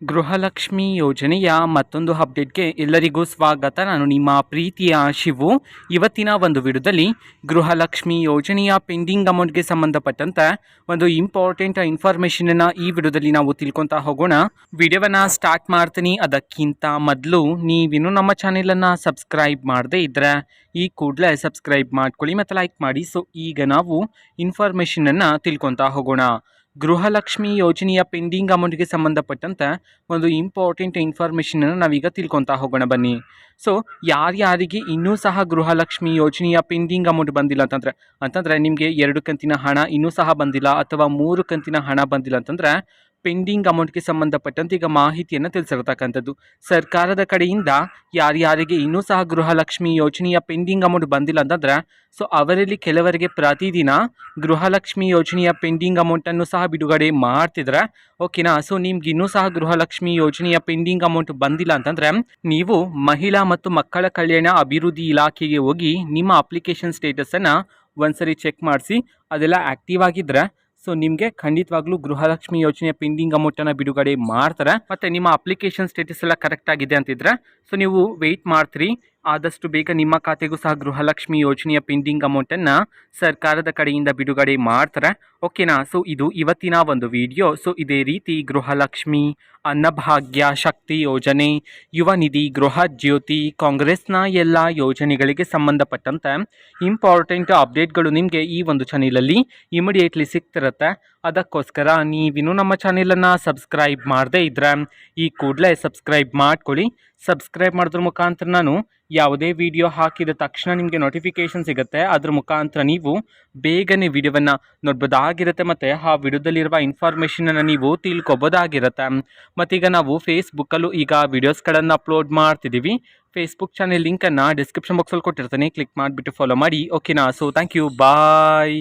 ಗೃಹಲಕ್ಷ್ಮಿ ಯೋಜನೆಯ ಮತ್ತೊಂದು ಅಪ್ಡೇಟ್ಗೆ ಎಲ್ಲರಿಗೂ ಸ್ವಾಗತ. ನಾನು ನಿಮ್ಮ ಪ್ರೀತಿಯ ಶಿವು. ಇವತ್ತಿನ ಒಂದು ವಿಡಿಯೋದಲ್ಲಿ ಗೃಹಲಕ್ಷ್ಮಿ ಯೋಜನೆಯ ಪೆಂಡಿಂಗ್ ಅಮೌಂಟ್ಗೆ ಸಂಬಂಧಪಟ್ಟಂತೆ ಒಂದು ಇಂಪಾರ್ಟೆಂಟ್ ಇನ್ಫಾರ್ಮೇಷನನ್ನು ಈ ವಿಡಿಯೋದಲ್ಲಿ ನಾವು ತಿಳ್ಕೊತಾ ಹೋಗೋಣ. ವಿಡಿಯೋವನ್ನು ಸ್ಟಾರ್ಟ್ ಮಾಡ್ತೀನಿ. ಅದಕ್ಕಿಂತ ಮೊದಲು ನೀವಿನ್ನೂ ನಮ್ಮ ಚಾನೆಲನ್ನು ಸಬ್ಸ್ಕ್ರೈಬ್ ಮಾಡದೇ ಇದ್ದರೆ ಈ ಕೂಡಲೇ ಸಬ್ಸ್ಕ್ರೈಬ್ ಮಾಡ್ಕೊಳ್ಳಿ ಮತ್ತು ಲೈಕ್ ಮಾಡಿ. ಸೊ ಈಗ ನಾವು ಇನ್ಫಾರ್ಮೇಷನನ್ನು ತಿಳ್ಕೊತಾ ಹೋಗೋಣ. ಗೃಹಲಕ್ಷ್ಮಿ ಯೋಜನೆಯ ಪೆಂಡಿಂಗ್ ಅಮೌಂಟ್ಗೆ ಸಂಬಂಧಪಟ್ಟಂತೆ ಒಂದು ಇಂಪಾರ್ಟೆಂಟ್ ಇನ್ಫಾರ್ಮೇಷನನ್ನು ನಾವೀಗ ತಿಳ್ಕೊತಾ ಹೋಗೋಣ ಬನ್ನಿ. ಸೊ ಯಾರ್ಯಾರಿಗೆ ಇನ್ನೂ ಸಹ ಗೃಹಲಕ್ಷ್ಮಿ ಯೋಜನೆಯ ಪೆಂಡಿಂಗ್ ಅಮೌಂಟ್ ಬಂದಿಲ್ಲ ಅಂತಂದರೆ ನಿಮಗೆ 2 ಕಂತಿನ ಹಣ ಇನ್ನೂ ಸಹ ಬಂದಿಲ್ಲ ಅಥವಾ 3 ಕಂತಿನ ಹಣ ಬಂದಿಲ್ಲ ಅಂತಂದರೆ ಪೆಂಡಿಂಗ್ ಅಮೌಂಟ್ಗೆ ಸಂಬಂಧಪಟ್ಟಂತೆ ಈಗ ಮಾಹಿತಿಯನ್ನು ತಿಳಿಸಿರ್ತಕ್ಕಂಥದ್ದು. ಸರ್ಕಾರದ ಕಡೆಯಿಂದ ಯಾರ್ಯಾರಿಗೆ ಇನ್ನೂ ಸಹ ಗೃಹಲಕ್ಷ್ಮಿ ಯೋಜನೆಯ ಪೆಂಡಿಂಗ್ ಅಮೌಂಟ್ ಬಂದಿಲ್ಲ ಅಂತಂದರೆ ಸೊ ಅವರಲ್ಲಿ ಕೆಲವರಿಗೆ ಪ್ರತಿದಿನ ಗೃಹಲಕ್ಷ್ಮಿ ಯೋಜನೆಯ ಪೆಂಡಿಂಗ್ ಅಮೌಂಟನ್ನು ಸಹ ಬಿಡುಗಡೆ ಮಾಡ್ತಿದ್ರೆ ಓಕೆನಾ. ಸೊ ನಿಮ್ಗೆ ಇನ್ನೂ ಸಹ ಗೃಹಲಕ್ಷ್ಮಿ ಯೋಜನೆಯ ಪೆಂಡಿಂಗ್ ಅಮೌಂಟ್ ಬಂದಿಲ್ಲ ಅಂತಂದರೆ ನೀವು ಮಹಿಳಾ ಮತ್ತು ಮಕ್ಕಳ ಕಲ್ಯಾಣ ಅಭಿವೃದ್ಧಿ ಇಲಾಖೆಗೆ ಹೋಗಿ ನಿಮ್ಮ ಅಪ್ಲಿಕೇಶನ್ ಸ್ಟೇಟಸನ್ನು ಒಂದ್ಸರಿ ಚೆಕ್ ಮಾಡಿಸಿ. ಅದೆಲ್ಲ ಆ್ಯಕ್ಟಿವ್ ಆಗಿದ್ದರೆ ಸೊ ನಿಮಗೆ ಖಂಡಿತವಾಗ್ಲೂ ಗೃಹಲಕ್ಷ್ಮಿ ಯೋಜನೆಯ ಪೆಂಡಿಂಗ್ ಅಮೌಂಟನ್ನು ಬಿಡುಗಡೆ ಮಾಡ್ತಾರೆ. ಮತ್ತು ನಿಮ್ಮ ಅಪ್ಲಿಕೇಶನ್ ಸ್ಟೇಟಸ್ ಎಲ್ಲ ಕರೆಕ್ಟ್ ಆಗಿದೆ ಅಂತಿದ್ರೆ ಸೊ ನೀವು ವೆಯ್ಟ್ ಮಾಡ್ತೀರಿ. ಆದಷ್ಟು ಬೇಗ ನಿಮ್ಮ ಖಾತೆಗೂ ಸಹ ಗೃಹಲಕ್ಷ್ಮಿ ಯೋಜನೆಯ ಪೆಂಡಿಂಗ್ ಅಮೌಂಟನ್ನು ಸರ್ಕಾರದ ಕಡೆಯಿಂದ ಬಿಡುಗಡೆ ಮಾಡ್ತಾರೆ ಓಕೆನಾ. ಸೊ ಇದು ಇವತ್ತಿನ ಒಂದು ವಿಡಿಯೋ. ಸೊ ಇದೇ ರೀತಿ ಗೃಹಲಕ್ಷ್ಮಿ, ಅನ್ನಭಾಗ್ಯ, ಶಕ್ತಿ ಯೋಜನೆ, ಯುವ ನಿಧಿ, ಗೃಹ ಜ್ಯೋತಿ, ಕಾಂಗ್ರೆಸ್ನ ಎಲ್ಲ ಯೋಜನೆಗಳಿಗೆ ಸಂಬಂಧಪಟ್ಟಂತೆ ಇಂಪಾರ್ಟೆಂಟ್ ಅಪ್ಡೇಟ್ಗಳು ನಿಮಗೆ ಈ ಒಂದು ಚಾನೆಲಲ್ಲಿ ಇಮಿಡಿಯೇಟ್ಲಿ ಸಿಗ್ತಿರುತ್ತೆ. ಅದಕ್ಕೋಸ್ಕರ ನೀವಿನ್ನೂ ನಮ್ಮ ಚಾನೆಲನ್ನು ಸಬ್ಸ್ಕ್ರೈಬ್ ಮಾಡದೇ ಇದ್ದರೆ ಈ ಕೂಡಲೇ ಸಬ್ಸ್ಕ್ರೈಬ್ ಮಾಡ್ಕೊಳ್ಳಿ. ಸಬ್ಸ್ಕ್ರೈಬ್ ಮಾಡೋದ್ರ ಮುಖಾಂತರ ನಾನು ಯಾವುದೇ ವಿಡಿಯೋ ಹಾಕಿದ ತಕ್ಷಣ ನಿಮಗೆ ನೋಟಿಫಿಕೇಷನ್ ಸಿಗುತ್ತೆ. ಅದ್ರ ಮುಖಾಂತರ ನೀವು ಬೇಗನೆ ವಿಡಿಯೋವನ್ನು ನೋಡ್ಬೋದಾಗಿರುತ್ತೆ ಮತ್ತು ಆ ವಿಡಿಯೋದಲ್ಲಿರುವ ಇನ್ಫಾರ್ಮೇಷನನ್ನು ನೀವು ತಿಳ್ಕೊಬೋದಾಗಿರುತ್ತೆ. ಮತ್ತೀಗ ನಾವು ಫೇಸ್ಬುಕ್ಕಲ್ಲೂ ಈಗ ವಿಡಿಯೋಸ್ಗಳನ್ನು ಅಪ್ಲೋಡ್ ಮಾಡ್ತಿದ್ದೀವಿ. ಫೇಸ್ಬುಕ್ ಚಾನೆಲ್ ಲಿಂಕನ್ನು ಡಿಸ್ಕ್ರಿಪ್ಷನ್ ಬಾಕ್ಸಲ್ಲಿ ಕೊಟ್ಟಿರ್ತಾನೆ, ಕ್ಲಿಕ್ ಮಾಡಿಬಿಟ್ಟು ಫಾಲೋ ಮಾಡಿ ಓಕೆನಾ. So thank you, bye.